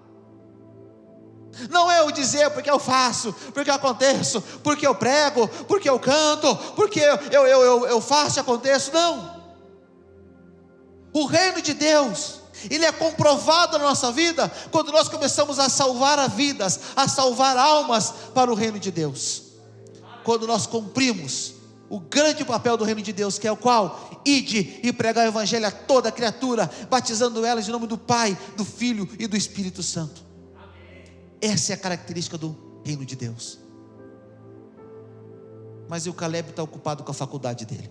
não é o dizer porque eu faço, porque eu aconteço, porque eu prego, porque eu canto, porque eu faço e aconteço. Não. O reino de Deus, ele é comprovado na nossa vida quando nós começamos a salvar vidas, a salvar almas para o reino de Deus. Quando nós cumprimos o grande papel do reino de Deus, que é o qual? Ide e pregar o evangelho a toda criatura, batizando elas em nome do Pai, do Filho e do Espírito Santo. Essa é a característica do reino de Deus. Mas o Caleb está ocupado com a faculdade dele.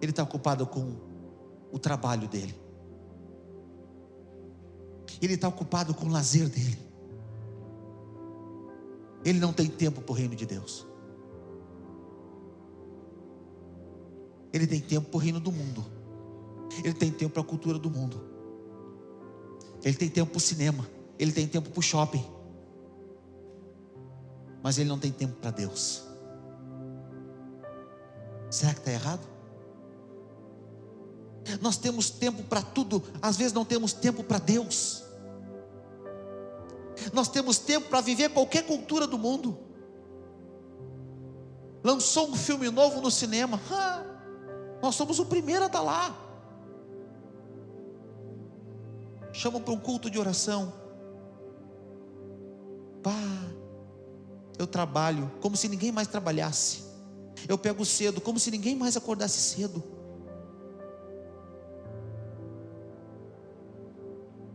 Ele está ocupado com o trabalho dele. Ele está ocupado com o lazer dele. Ele não tem tempo para o reino de Deus. Ele tem tempo para o reino do mundo. Ele tem tempo para a cultura do mundo. Ele tem tempo para o cinema. Ele tem tempo para o shopping. Mas ele não tem tempo para Deus. Será que está errado? Nós temos tempo para tudo, às vezes não temos tempo para Deus. Nós temos tempo para viver qualquer cultura do mundo. Lançou um filme novo no cinema, nós somos o primeiro a estar lá. Chamam para um culto de oração. Eu trabalho como se ninguém mais trabalhasse. Eu pego cedo como se ninguém mais acordasse cedo.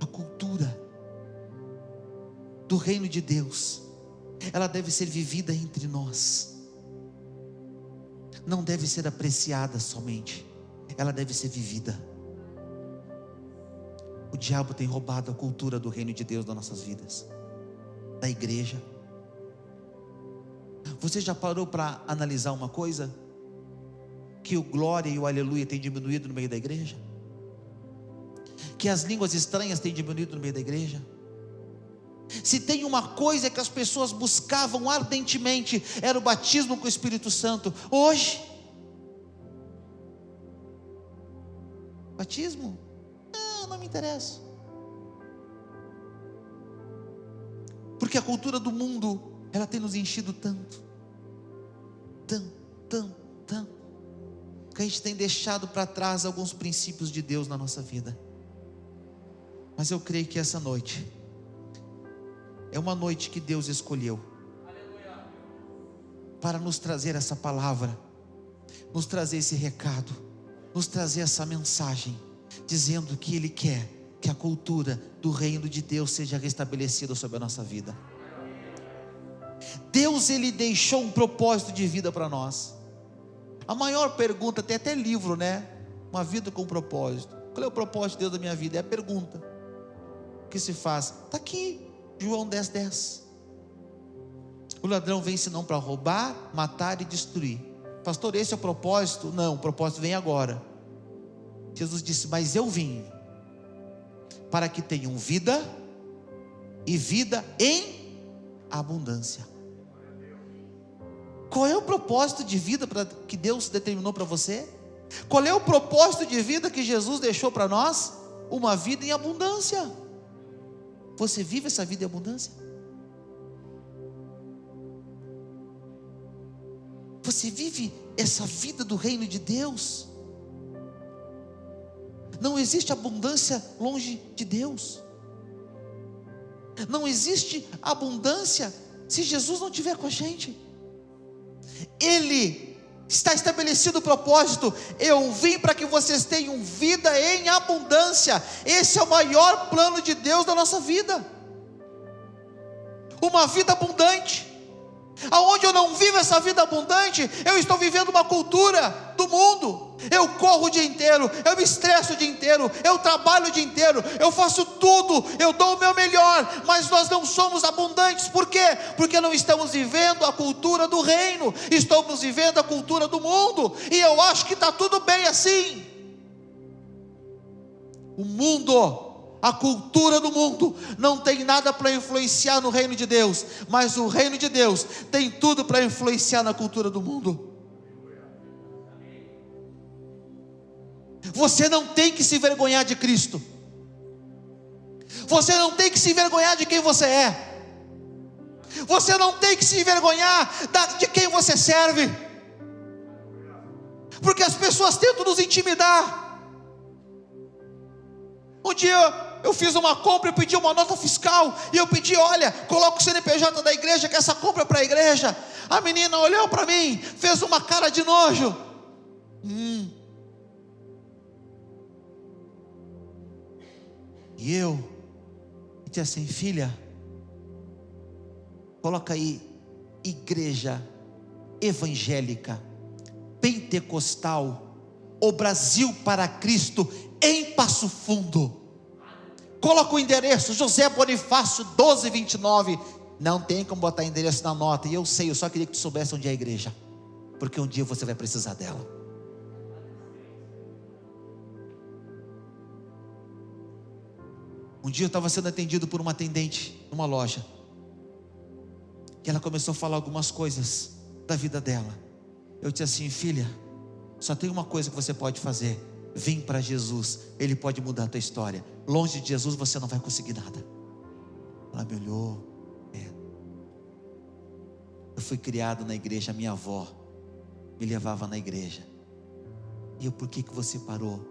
A cultura do reino de Deus, ela deve ser vivida entre nós. Não deve ser apreciada somente, ela deve ser vivida. O diabo tem roubado a cultura do reino de Deus das nossas vidas, da igreja. Você já parou para analisar uma coisa? Que o glória e o aleluia tem diminuído no meio da igreja? Que as línguas estranhas têm diminuído no meio da igreja? Se tem uma coisa que as pessoas buscavam ardentemente, era o batismo com o Espírito Santo. Hoje, batismo? Não me interessa. Porque a cultura do mundo, ela tem nos enchido tanto, que a gente tem deixado para trás alguns princípios de Deus na nossa vida. Mas eu creio que essa noite é uma noite que Deus escolheu para nos trazer essa palavra, nos trazer esse recado, nos trazer essa mensagem, dizendo que Ele quer que a cultura do reino de Deus seja restabelecida sobre a nossa vida. Deus, Ele deixou um propósito de vida para nós. A maior pergunta, tem até livro, né? Uma vida com propósito. Qual é o propósito de Deus da minha vida? É a pergunta que se faz. Está aqui, João 10:10. O ladrão vem senão para roubar, matar e destruir. Pastor, esse é o propósito? Não, o propósito vem agora. Jesus disse: mas eu vim para que tenham vida e vida em abundância. Qual é o propósito de vida que Deus determinou para você? Qual é o propósito de vida que Jesus deixou para nós? Uma vida em abundância. Você vive essa vida em abundância? Você vive essa vida do reino de Deus? Não existe abundância longe de Deus. Não existe abundância se Jesus não estiver com a gente. Ele está estabelecido o propósito: eu vim para que vocês tenham vida em abundância. Esse é o maior plano de Deus da nossa vida. Uma vida abundante. Aonde eu não vivo essa vida abundante, eu estou vivendo uma cultura do mundo. Eu corro o dia inteiro, eu me estresso o dia inteiro, eu trabalho o dia inteiro, eu faço tudo, eu dou o meu melhor, mas nós não somos abundantes. Por quê? Porque não estamos vivendo a cultura do reino, estamos vivendo a cultura do mundo, e eu acho que está tudo bem assim. O mundo, a cultura do mundo não tem nada para influenciar no reino de Deus, mas o reino de Deus tem tudo para influenciar na cultura do mundo. Você não tem que se vergonhar de Cristo. Você não tem que se vergonhar de quem você é. Você não tem que se envergonhar de quem você serve. Porque as pessoas tentam nos intimidar. Um dia eu fiz uma compra e pedi uma nota fiscal, e eu pedi: olha, coloca o CNPJ da igreja, que essa compra é para a igreja. A menina olhou para mim, fez uma cara de nojo. E eu disse assim: filha, coloca aí igreja evangélica, pentecostal, o Brasil para Cristo, em Passo Fundo. Coloca o endereço, José Bonifácio 1229. Não tem como botar endereço na nota. E eu sei, eu só queria que tu soubesse onde é a igreja, porque um dia você vai precisar dela. Um dia eu estava sendo atendido por uma atendente numa loja, e ela começou a falar algumas coisas da vida dela. Eu disse assim: filha, só tem uma coisa que você pode fazer: vem para Jesus, Ele pode mudar a tua história. Longe de Jesus você não vai conseguir nada. Ela me olhou. Eu fui criado na igreja, minha avó me levava na igreja. E eu: por que você parou?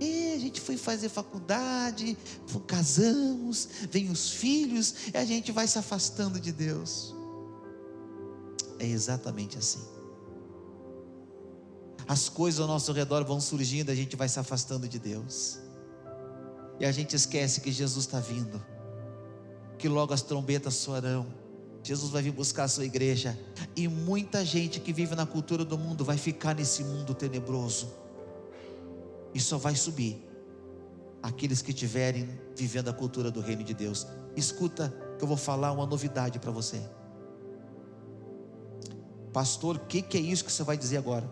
A gente foi fazer faculdade, casamos, vem os filhos, e a gente vai se afastando de Deus. É exatamente assim. As coisas ao nosso redor vão surgindo, a gente vai se afastando de Deus, e a gente esquece que Jesus está vindo, que logo as trombetas soarão. Jesus vai vir buscar a sua igreja, e muita gente que vive na cultura do mundo vai ficar nesse mundo tenebroso, e só vai subir aqueles que estiverem vivendo a cultura do reino de Deus. Escuta que eu vou falar uma novidade para você. Pastor, o que é isso que você vai dizer agora?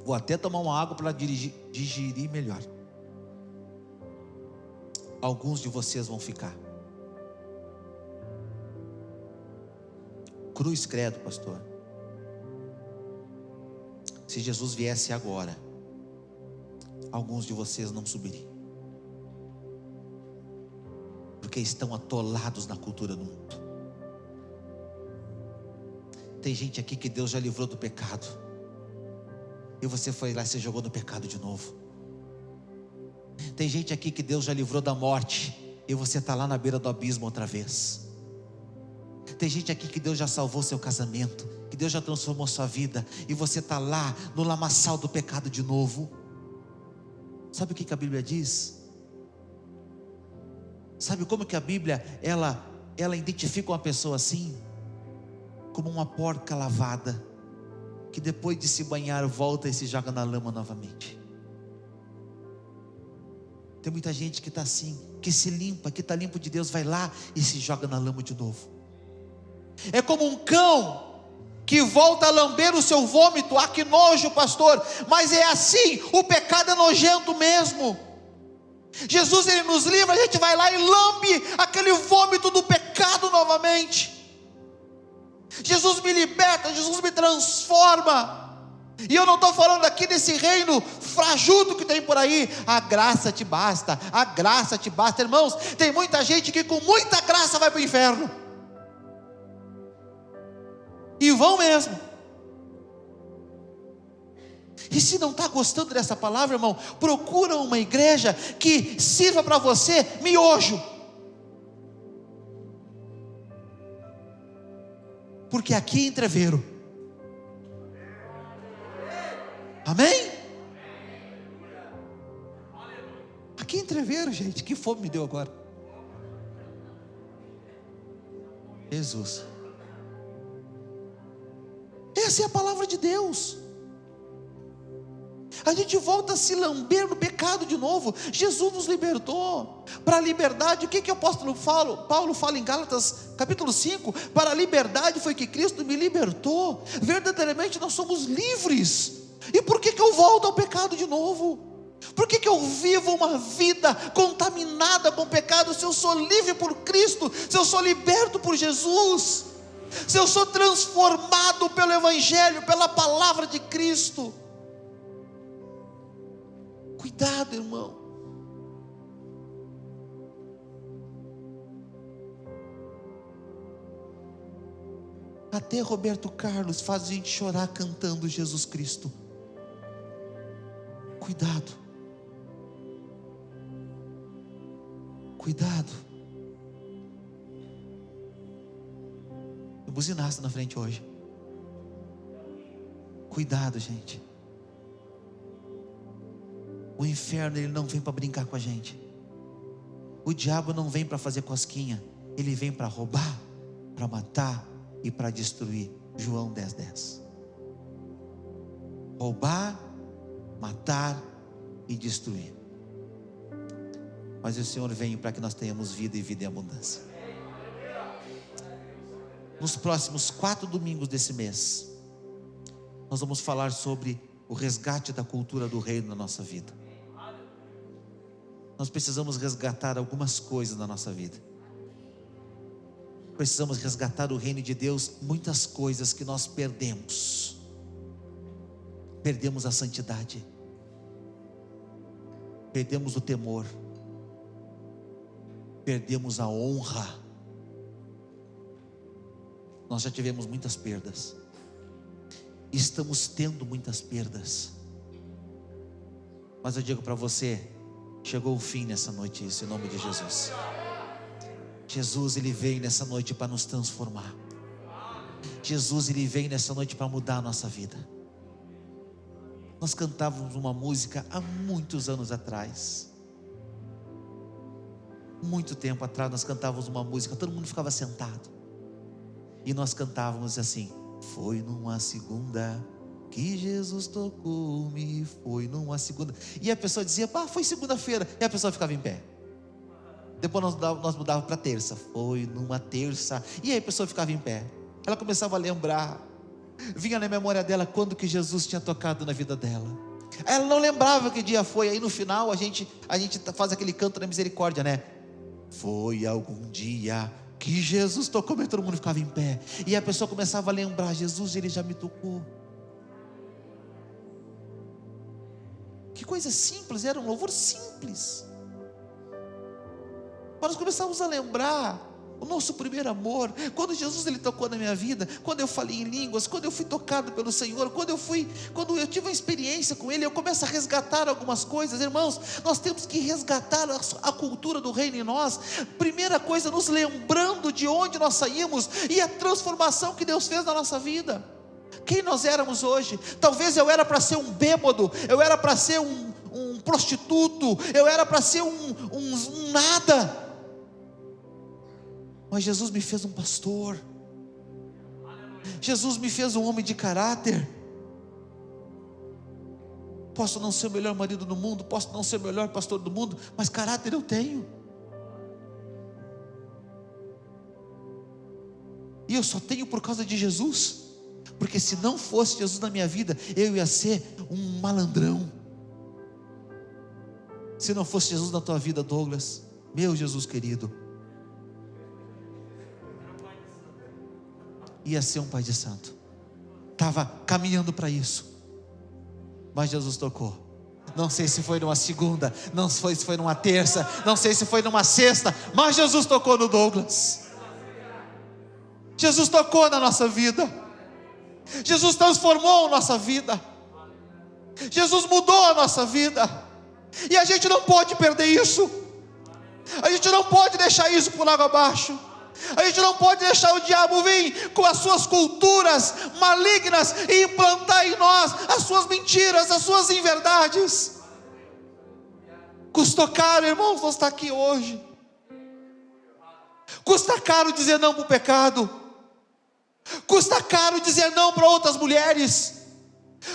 Vou até tomar uma água para digerir melhor. Alguns de vocês vão ficar. Cruz credo, pastor. Se Jesus viesse agora, alguns de vocês não subiriam, porque estão atolados na cultura do mundo. Tem gente aqui que Deus já livrou do pecado, e você foi lá e se jogou no pecado de novo. Tem gente aqui que Deus já livrou da morte, e você está lá na beira do abismo outra vez. Tem gente aqui que Deus já salvou seu casamento, que Deus já transformou sua vida, e você está lá no lamaçal do pecado de novo. Sabe o que a Bíblia diz? Sabe como que a Bíblia ela identifica uma pessoa assim? Como uma porca lavada, que depois de se banhar volta e se joga na lama novamente. Tem muita gente que está assim, que se limpa, que está limpo de Deus, vai lá e se joga na lama de novo. É como um cão que volta a lamber o seu vômito. Ah, que nojo, pastor. Mas é assim, o pecado é nojento mesmo. Jesus, ele nos livra, a gente vai lá e lambe aquele vômito do pecado novamente. Jesus me liberta, Jesus me transforma. E eu não estou falando aqui desse reino frajudo que tem por aí. A graça te basta, a graça te basta. Irmãos, tem muita gente que com muita graça vai para o inferno. E vão mesmo. E se não está gostando dessa palavra, irmão, procura uma igreja que sirva para você miojo. Porque aqui é entreveiro. Amém? Aqui é entreveiro, gente. Que fome me deu agora. Jesus. Essa é a palavra de Deus. A gente volta a se lamber no pecado de novo. Jesus nos libertou. Para a liberdade, o que o apóstolo Paulo fala em Gálatas capítulo 5? Para a liberdade foi que Cristo me libertou. Verdadeiramente nós somos livres. E por que eu volto ao pecado de novo? Por que eu vivo uma vida contaminada com pecado? Se eu sou livre por Cristo, se eu sou liberto por Jesus, se eu sou transformado pelo Evangelho, pela palavra de Cristo. Cuidado, irmão. Até Roberto Carlos faz a gente chorar cantando Jesus Cristo. Cuidado. Cuidado. Eu buzinasse na frente hoje. Cuidado, gente. O inferno, ele não vem para brincar com a gente. O diabo não vem para fazer cosquinha. Ele vem para roubar, para matar e para destruir. João 10:10. Roubar, matar e destruir. Mas o Senhor veio para que nós tenhamos vida e vida em abundância. Nos próximos 4 domingos desse mês, nós vamos falar sobre o resgate da cultura do reino na nossa vida. Nós precisamos resgatar algumas coisas na nossa vida. Precisamos resgatar o reino de Deus. Muitas coisas que nós perdemos. Perdemos a santidade. Perdemos o temor. Perdemos a honra. Nós já tivemos muitas perdas. Estamos tendo muitas perdas. Mas eu digo para você, chegou o fim nessa noite, isso, em nome de Jesus. Jesus, ele veio nessa noite para nos transformar. Jesus, ele veio nessa noite para mudar a nossa vida. Nós cantávamos uma música há muitos anos atrás. Muito tempo atrás nós cantávamos uma música, todo mundo ficava sentado. E nós cantávamos assim: foi numa segunda que Jesus tocou-me, foi numa segunda. E a pessoa dizia: pá, foi segunda-feira. E a pessoa ficava em pé. Depois nós mudávamos para terça. Foi numa terça. E aí a pessoa ficava em pé. Ela começava a lembrar. Vinha na memória dela quando que Jesus tinha tocado na vida dela. Ela não lembrava que dia foi. Aí no final a gente faz aquele canto da misericórdia, né? Foi algum dia que Jesus tocou, mas todo mundo ficava em pé. E a pessoa começava a lembrar: Jesus, ele já me tocou. Que coisa simples, era um louvor simples. Mas nós começávamos a lembrar o nosso primeiro amor, quando Jesus ele tocou na minha vida, quando eu falei em línguas, quando eu fui tocado pelo Senhor, quando eu tive uma experiência com Ele, eu começo a resgatar algumas coisas. Irmãos, nós temos que resgatar a cultura do reino em nós. Primeira coisa, nos lembrando de onde nós saímos e a transformação que Deus fez na nossa vida. Quem nós éramos hoje? Talvez eu era para ser um bêbado, eu era para ser um prostituto, eu era para ser um nada. Mas Jesus me fez um pastor. Jesus me fez um homem de caráter. Posso não ser o melhor marido do mundo, posso não ser o melhor pastor do mundo, mas caráter eu tenho. E eu só tenho por causa de Jesus. Porque se não fosse Jesus na minha vida, eu ia ser um malandrão. Se não fosse Jesus na tua vida, Douglas, meu Jesus querido, ia ser um pai de santo. Estava caminhando para isso, mas Jesus tocou. Não sei se foi numa segunda, não sei se foi numa terça, não sei se foi numa sexta, mas Jesus tocou no Douglas. Jesus tocou na nossa vida. Jesus transformou a nossa vida. Jesus mudou a nossa vida. E a gente não pode perder isso. A gente não pode deixar isso por água abaixo. A gente não pode deixar o diabo vir com as suas culturas malignas e implantar em nós as suas mentiras, as suas inverdades. Custou caro, irmãos, nós estar aqui hoje. Custa caro dizer não para o pecado. Custa caro dizer não para outras mulheres.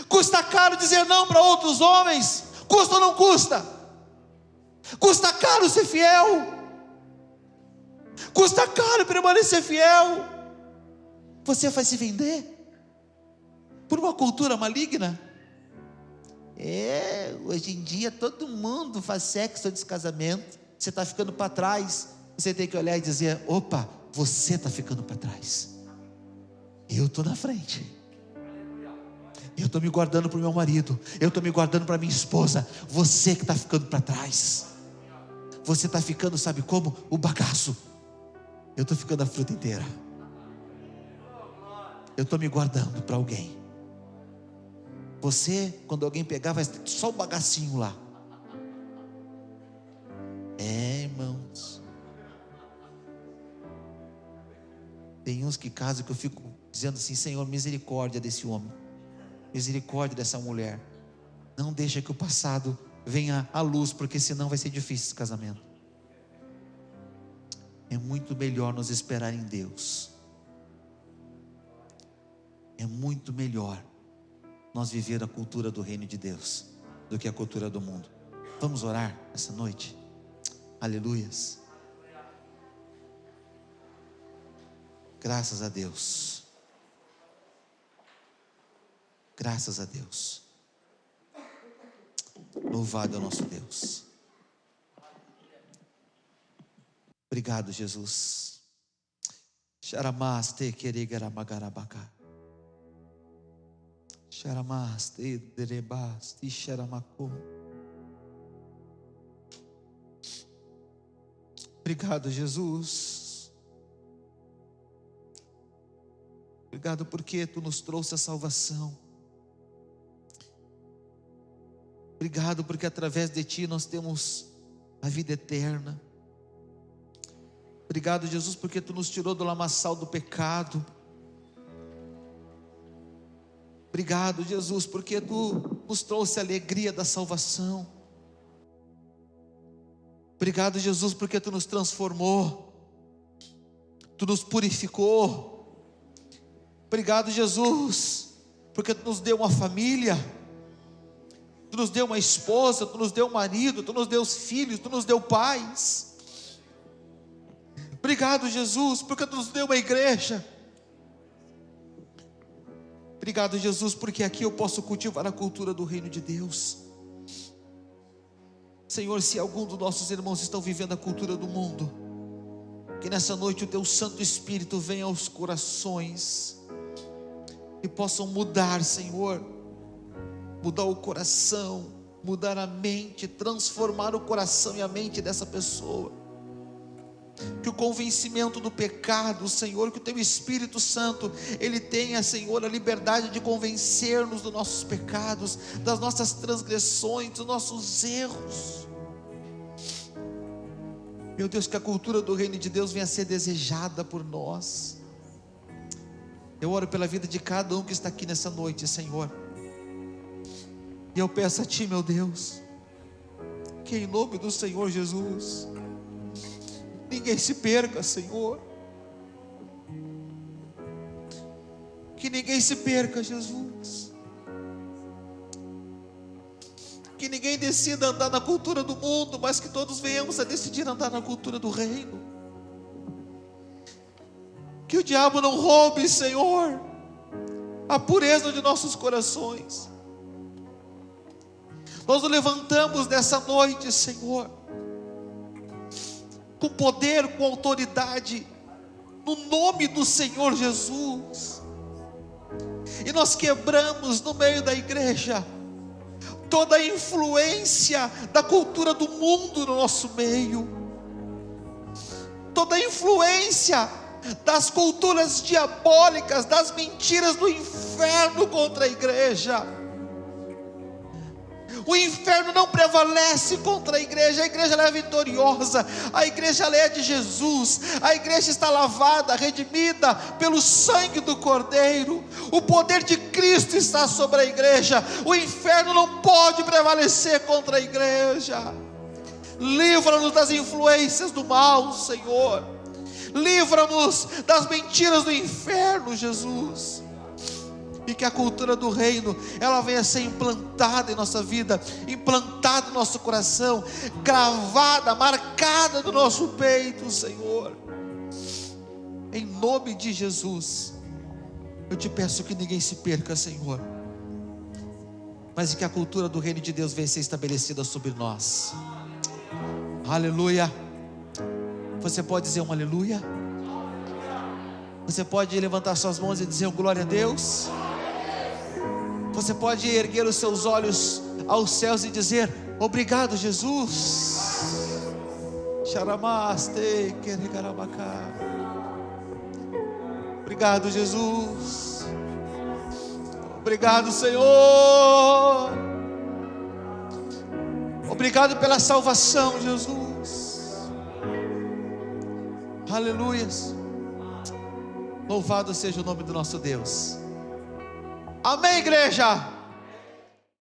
Custa caro dizer não para outros homens. Custa ou não custa? Custa caro ser fiel. Custa caro permanecer fiel. Você vai se vender por uma cultura maligna? Hoje em dia todo mundo faz sexo antes de casamento. Você está ficando para trás. Você tem que olhar e dizer: opa, você está ficando para trás. Eu estou na frente. Eu estou me guardando para o meu marido. Eu estou me guardando para minha esposa. Você que está ficando para trás. Você está ficando, sabe como? O bagaço. Eu estou ficando a fruta inteira. Eu estou me guardando para alguém. Você, quando alguém pegar, vai ter só o bagacinho lá. Irmãos. Tem uns que casam que eu fico dizendo assim: Senhor, misericórdia desse homem. Misericórdia dessa mulher. Não deixa que o passado venha à luz, porque senão vai ser difícil esse casamento. É muito melhor nos esperar em Deus. É muito melhor nós viver a cultura do reino de Deus do que a cultura do mundo. Vamos orar essa noite? Aleluias. Graças a Deus. Graças a Deus. Louvado é o nosso Deus. Obrigado, Jesus. Charamaste querigaramagarabaka. Charamaste derebaste charamaco. Obrigado, Jesus. Obrigado porque Tu nos trouxe a salvação. Obrigado porque através de Ti nós temos a vida eterna. Obrigado, Jesus, porque Tu nos tirou do lamaçal do pecado. Obrigado, Jesus, porque Tu nos trouxe a alegria da salvação. Obrigado, Jesus, porque Tu nos transformou. Tu nos purificou. Obrigado, Jesus, porque Tu nos deu uma família. Tu nos deu uma esposa, Tu nos deu um marido, Tu nos deu filhos, Tu nos deu pais. Obrigado, Jesus, porque Tu nos deu uma igreja. Obrigado, Jesus, porque aqui eu posso cultivar a cultura do reino de Deus. Senhor, se algum dos nossos irmãos estão vivendo a cultura do mundo, que nessa noite o Teu Santo Espírito venha aos corações e possam mudar, Senhor, mudar o coração, mudar a mente, transformar o coração e a mente dessa pessoa. Que o convencimento do pecado, Senhor, que o Teu Espírito Santo, Ele tenha, Senhor, a liberdade de convencer-nos dos nossos pecados, das nossas transgressões, dos nossos erros. Meu Deus, que a cultura do reino de Deus venha a ser desejada por nós. Eu oro pela vida de cada um que está aqui nessa noite, Senhor. E eu peço a Ti, meu Deus, que em nome do Senhor Jesus, ninguém se perca, Senhor. Que ninguém se perca, Jesus. que ninguém decida andar na cultura do mundo, mas que todos venhamos a decidir andar na cultura do reino. Que o diabo não roube, Senhor, a pureza de nossos corações. Nós nos levantamos nessa noite, Senhor, com poder, com autoridade, no nome do Senhor Jesus. E nós quebramos no meio da igreja toda a influência da cultura do mundo no nosso meio, toda a influência das culturas diabólicas, das mentiras do inferno contra a igreja. O inferno não prevalece contra a igreja ela é vitoriosa, a igreja ela é de Jesus, a igreja está lavada, redimida pelo sangue do Cordeiro, o poder de Cristo está sobre a igreja, o inferno não pode prevalecer contra a igreja. Livra-nos das influências do mal, Senhor, livra-nos das mentiras do inferno, Jesus. E que a cultura do reino, ela venha ser implantada em nossa vida, implantada no nosso coração, gravada, marcada no nosso peito, Senhor. Em nome de Jesus, eu te peço que ninguém se perca, Senhor, mas que a cultura do reino de Deus venha ser estabelecida sobre nós. Aleluia. Você pode dizer um aleluia? Você pode levantar suas mãos e dizer um glória a Deus? Você pode erguer os seus olhos aos céus e dizer: obrigado, Jesus. Obrigado, Jesus. Obrigado, Senhor. Obrigado pela salvação, Jesus. Aleluias. Louvado seja o nome do nosso Deus. Amém, igreja?